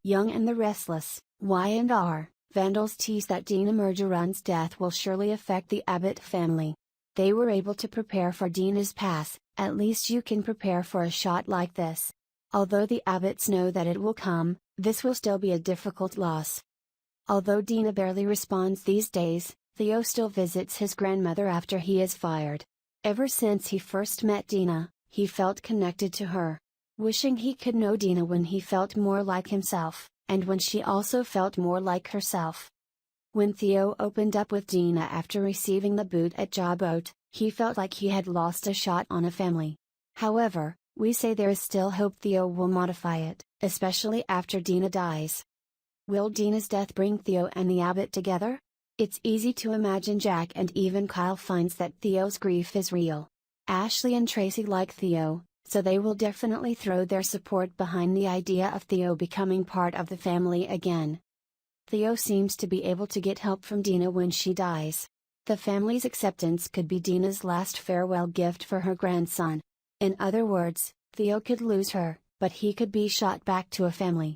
Young and the Restless, Y&R, Vandals tease that Dina Murgeron's death will surely affect the Abbott family. They were able to prepare for Dina's pass, at least you can prepare for a shot like this. Although the Abbotts know that it will come, this will still be a difficult loss. Although Dina barely responds these days, Theo still visits his grandmother after he is fired. Ever since he first met Dina, he felt connected to her. Wishing he could know Dina when he felt more like himself, and when she also felt more like herself. When Theo opened up with Dina after receiving the boot at Jawboat, he felt like he had lost a shot on a family. However, we say there is still hope Theo will modify it, especially after Dina dies. Will Dina's death bring Theo and the Abbott together? It's easy to imagine Jack and even Kyle finds that Theo's grief is real. Ashley and Tracy like Theo, so they will definitely throw their support behind the idea of Theo becoming part of the family again. Theo seems to be able to get help from Dina when she dies. The family's acceptance could be Dina's last farewell gift for her grandson. In other words, Theo could lose her, but he could be shot back to a family.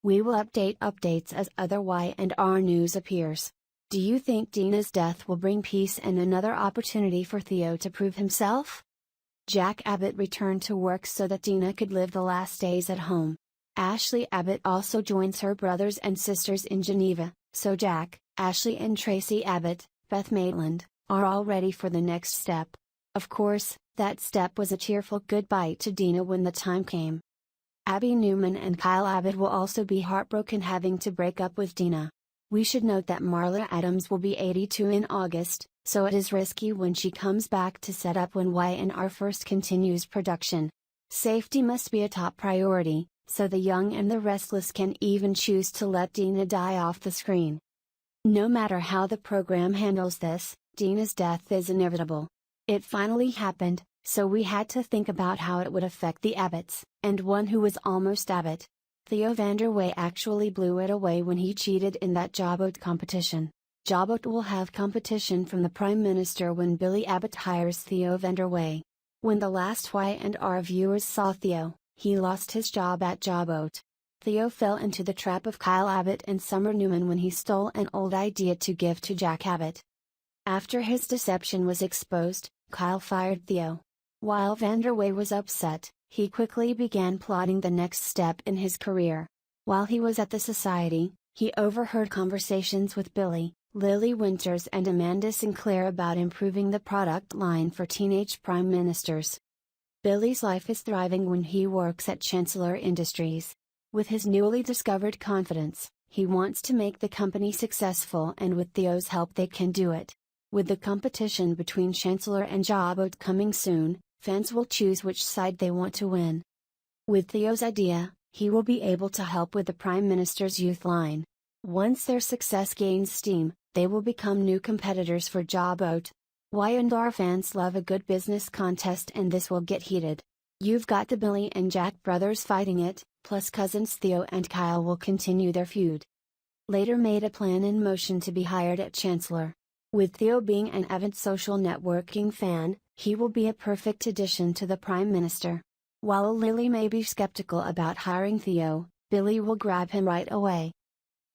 We will update updates as other Y&R news appears. Do you think Dina's death will bring peace and another opportunity for Theo to prove himself? Jack Abbott returned to work so that Dina could live the last days at home. Ashley Abbott also joins her brothers and sisters in Geneva, so Jack, Ashley and Tracy Abbott, Beth Maitland, are all ready for the next step. Of course, that step was a cheerful goodbye to Dina when the time came. Abby Newman and Kyle Abbott will also be heartbroken having to break up with Dina. We should note that Marla Adams will be 82 in August, so it is risky when she comes back to set up when Y&R first continues production. Safety must be a top priority, so the Young and the Restless can even choose to let Dina die off the screen. No matter how the program handles this, Dina's death is inevitable. It finally happened, so we had to think about how it would affect the Abbotts, and one who was almost Abbott. Theo Vanderway actually blew it away when he cheated in that Jawboat competition. Jawboat will have competition from the Prime Minister when Billy Abbott hires Theo Vanderway. When the last Y&R viewers saw Theo, he lost his job at Jawboat. Theo fell into the trap of Kyle Abbott and Summer Newman when he stole an old idea to give to Jack Abbott. After his deception was exposed, Kyle fired Theo. While Vanderway was upset, he quickly began plotting the next step in his career. While he was at the society, he overheard conversations with Billy, Lily Winters and Amanda Sinclair about improving the product line for teenage prime ministers. Billy's life is thriving when he works at Chancellor Industries. With his newly discovered confidence, he wants to make the company successful, and with Theo's help they can do it. With the competition between Chancellor and Jawboat coming soon, fans will choose which side they want to win. With Theo's idea, he will be able to help with the Prime Minister's youth line. Once their success gains steam, they will become new competitors for Jawboat. Y&R fans love a good business contest, and this will get heated. You've got the Billy and Jack brothers fighting it, plus cousins Theo and Kyle will continue their feud. Later made a plan in motion to be hired at Chancellor. With Theo being an avid social networking fan, he will be a perfect addition to the Prime Minister. While Lily may be skeptical about hiring Theo, Billy will grab him right away.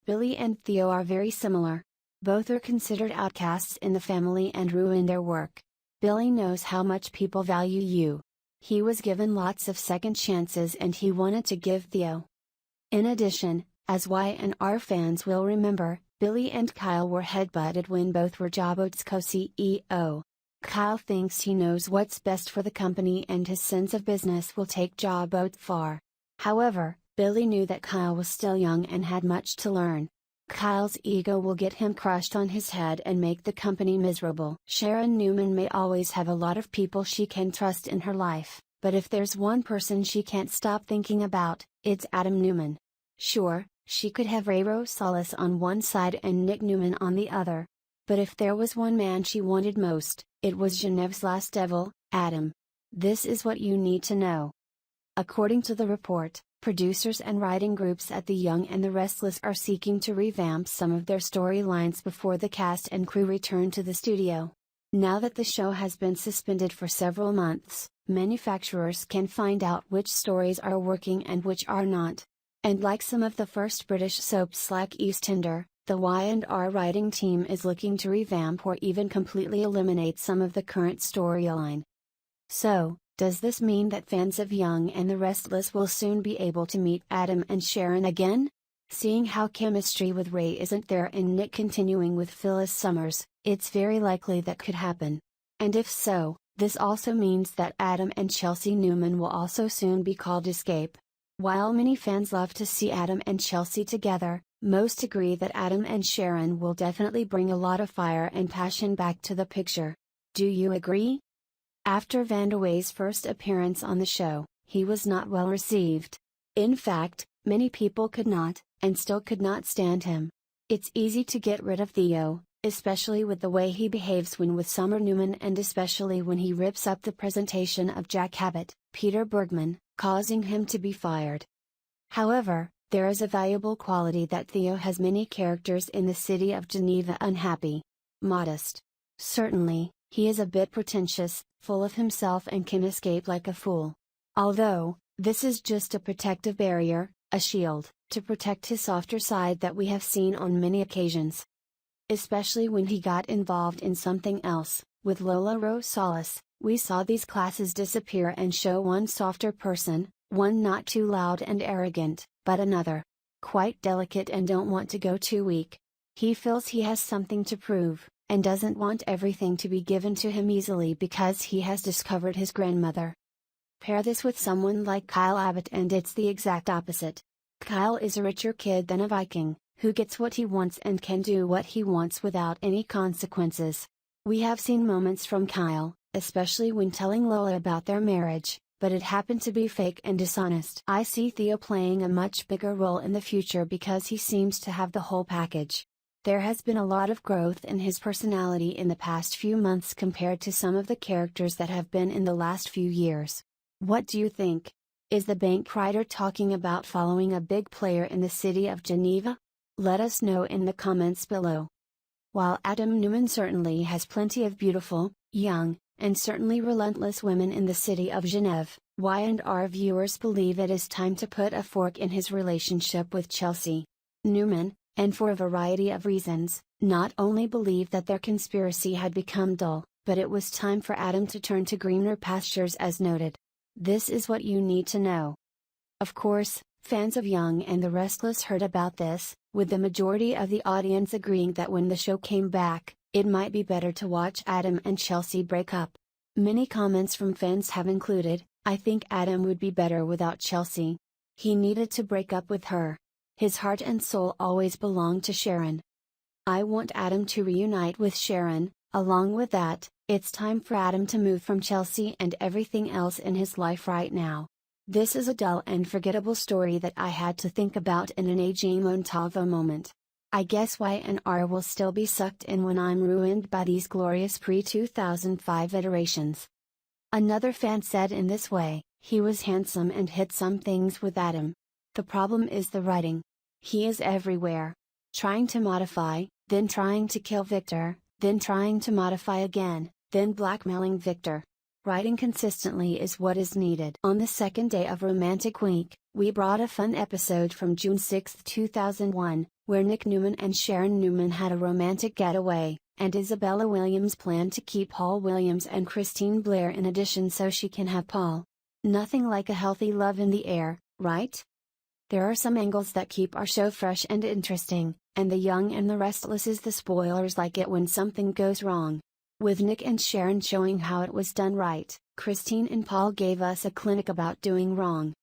Billy and Theo are very similar. Both are considered outcasts in the family and ruin their work. Billy knows how much people value you. He was given lots of second chances and he wanted to give Theo. In addition, as Y&R fans will remember, Billy and Kyle were headbutted when both were Jawboat's co-CEO. Kyle thinks he knows what's best for the company and his sense of business will take Jawboat far. However, Billy knew that Kyle was still young and had much to learn. Kyle's ego will get him crushed on his head and make the company miserable. Sharon Newman may always have a lot of people she can trust in her life, but if there's one person she can't stop thinking about, it's Adam Newman. Sure, she could have Ray Rosales on one side and Nick Newman on the other. But if there was one man she wanted most, it was Geneviève's last devil, Adam. This is what you need to know. According to the report, producers and writing groups at The Young and the Restless are seeking to revamp some of their storylines before the cast and crew return to the studio. Now that the show has been suspended for several months, manufacturers can find out which stories are working and which are not. And like some of the first British soaps like EastEnders, the Y&R writing team is looking to revamp or even completely eliminate some of the current storyline. So, does this mean that fans of Young and the Restless will soon be able to meet Adam and Sharon again? Seeing how chemistry with Ray isn't there and Nick continuing with Phyllis Summers, it's very likely that could happen. And if so, this also means that Adam and Chelsea Newman will also soon be called Escape. While many fans love to see Adam and Chelsea together, most agree that Adam and Sharon will definitely bring a lot of fire and passion back to the picture. Do you agree? After Van der Wey's first appearance on the show, he was not well received. In fact, many people could not, and still could not stand him. It's easy to get rid of Theo, especially with the way he behaves when with Summer Newman and especially when he rips up the presentation of Jack Abbott, Peter Bergman, causing him to be fired. However, there is a valuable quality that Theo has many characters in the city of Geneva unhappy. Modest. Certainly, he is a bit pretentious, full of himself and can escape like a fool. Although, this is just a protective barrier, a shield, to protect his softer side that we have seen on many occasions. Especially when he got involved in something else, with Lola Rosales, we saw these classes disappear and show one softer person, one not too loud and arrogant, but another, quite delicate and don't want to go too weak. He feels he has something to prove, and doesn't want everything to be given to him easily because he has discovered his grandmother. Pair this with someone like Kyle Abbott and it's the exact opposite. Kyle is a richer kid than a Viking, who gets what he wants and can do what he wants without any consequences. We have seen moments from Kyle, especially when telling Lola about their marriage, but it happened to be fake and dishonest. I see Theo playing a much bigger role in the future because he seems to have the whole package. There has been a lot of growth in his personality in the past few months compared to some of the characters that have been in the last few years. What do you think? Is the bank writer talking about following a big player in the city of Geneva? Let us know in the comments below. While Adam Newman certainly has plenty of beautiful, young, and certainly relentless women in the city of Geneva, Y&R viewers believe it is time to put a fork in his relationship with Chelsea Newman, and for a variety of reasons, not only believe that their conspiracy had become dull, but it was time for Adam to turn to greener pastures as noted. This is what you need to know. Of course, fans of Young and the Restless heard about this, with the majority of the audience agreeing that when the show came back, it might be better to watch Adam and Chelsea break up. Many comments from fans have included, "I think Adam would be better without Chelsea. He needed to break up with her. His heart and soul always belonged to Sharon. I want Adam to reunite with Sharon. Along with that, it's time for Adam to move from Chelsea and everything else in his life right now. This is a dull and forgettable story that I had to think about in an Aging Montavo moment. I guess Y&R will still be sucked in when I'm ruined by these glorious pre-2005 iterations." Another fan said in this way, "He was handsome and hit some things with Adam. The problem is the writing. He is everywhere. Trying to modify, then trying to kill Victor, then trying to modify again, then blackmailing Victor. Writing consistently is what is needed." On the second day of Romantic Week, we brought a fun episode from June 6, 2001, where Nick Newman and Sharon Newman had a romantic getaway, and Isabella Williams planned to keep Paul Williams and Christine Blair in addition so she can have Paul. Nothing like a healthy love in the air, right? There are some angles that keep our show fresh and interesting, and The Young and the Restless is the spoilers like it when something goes wrong. With Nick and Sharon showing how it was done right, Christine and Paul gave us a clinic about doing wrong.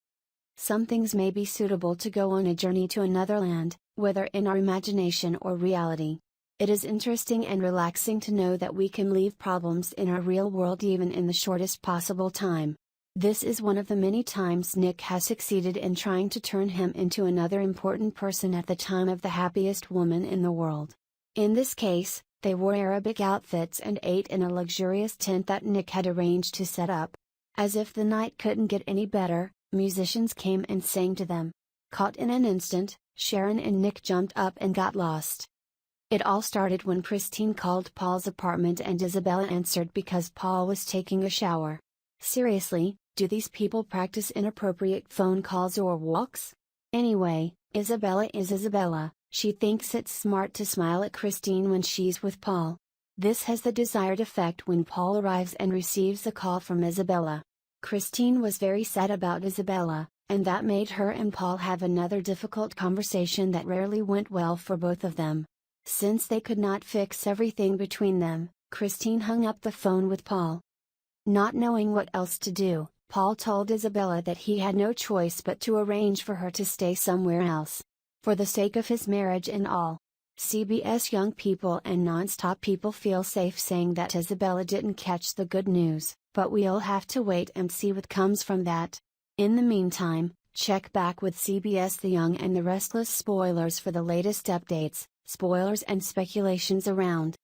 Some things may be suitable to go on a journey to another land, whether in our imagination or reality. It is interesting and relaxing to know that we can leave problems in our real world even in the shortest possible time. This is one of the many times Nick has succeeded in trying to turn him into another important person at the time of the happiest woman in the world. In this case, they wore Arabic outfits and ate in a luxurious tent that Nick had arranged to set up. As if the night couldn't get any better, musicians came and sang to them. Caught in an instant, Sharon and Nick jumped up and got lost. It all started when Christine called Paul's apartment and Isabella answered because Paul was taking a shower. Seriously, do these people practice inappropriate phone calls or walks? Anyway, Isabella is Isabella, she thinks it's smart to smile at Christine when she's with Paul. This has the desired effect when Paul arrives and receives a call from Isabella. Christine was very sad about Isabella, and that made her and Paul have another difficult conversation that rarely went well for both of them. Since they could not fix everything between them, Christine hung up the phone with Paul. Not knowing what else to do, Paul told Isabella that he had no choice but to arrange for her to stay somewhere else. For the sake of his marriage and all. CBS young people and non-stop people feel safe saying that Isabella didn't catch the good news, but we'll have to wait and see what comes from that. In the meantime, check back with CBS The Young and the Restless spoilers for the latest updates, spoilers and speculations around.